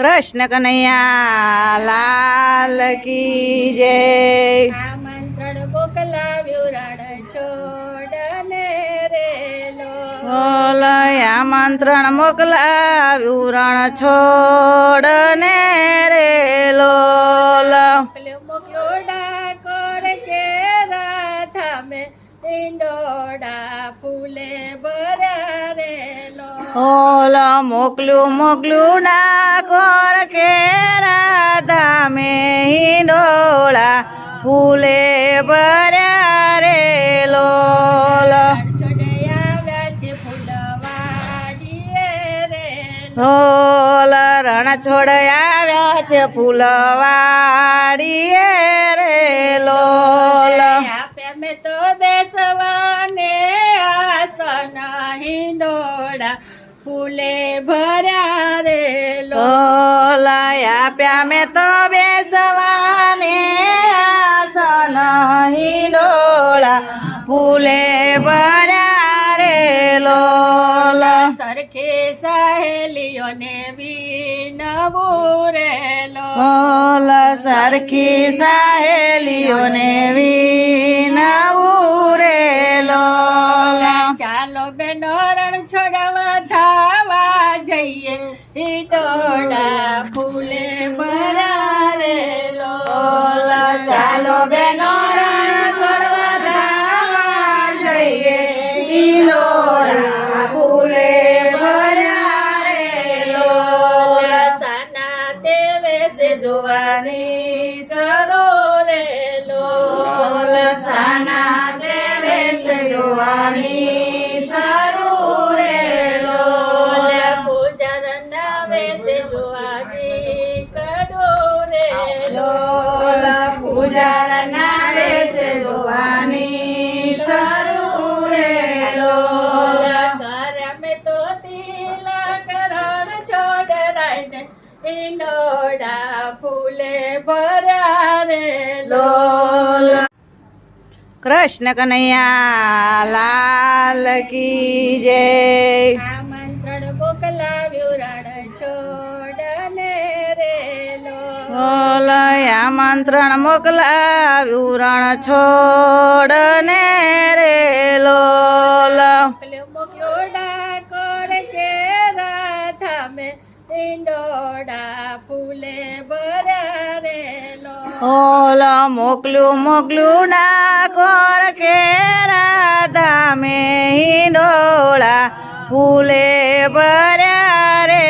કૃષ્ણ કનૈયા લાલ કી જય. આમંત્રણ મોકલાવ્યું રણ છોડને રેલો. બોલ આમંત્રણ મોકલાવ્યું રણ છોડ ને રે લોલ. મોકલો ડાકોર કે રાધામે ઈંડોડા ફૂલે ભર્યા રેલો. ઓલ મોકલું ડાકોર કે રાધા મે હિંડોળા ફૂલે ભર્યા રે લોલ. છોડે આવ્યા છે ફૂલવાડીએ રેલો. ઓલ રણ છોડ આવ્યા છે ફૂલવાડીએ રે લોલ. આપ્યા મેં તો બેસવાને આસન હિંડોળા ફૂલે ભર્યા રેલો. લોલ આપ્યા મેં તો બેસવાને આસન હિંડોળા ફૂલે ભર્યા રે લોલ. સરખી સહેલીઓને વિનવું રેલો. ઓલ સરખી સહેલીઓને વિનવું રે લોલ. ચાલો બેનો રણ છોડવા ધાવા જઈએ હિંડોળા ફૂલે ભર્યા રેલો. ચાલો બેનો રણ છોડવા ધાવા જઈએ હિંડોળા ફૂલે ભર્યા રે લોલ. સાના દેવે સે જોવાની સરો રે લોલ. સાના દેવે છે જોવાની સરું રે લોલ. પૂજારના વેશે જોવાની કડો રેલો. લોલ પૂજારના વેશે જોવાની સરું રે લોલ. કરમે તો તિલક રણ છોડ રાઈને ઈંડોળા ફૂલે ભર્યા રેલો. લોલ. કૃષ્ણ કનૈયા લાલ કી જય. આમંત્રણ મોકલાવ્યું રણ છોડને રેલો. બોલ આમંત્રણ મોકલાવ્યું રણ છોડ ને રે લોલ. મોકલો ડાકોર કે રાધામે ઈંડોળા ફૂલે ભર્યા રેલો. ઓલ મોકલું ડાકોર કે રાધા મે હિંડોળા ફૂલે ભર્યા રે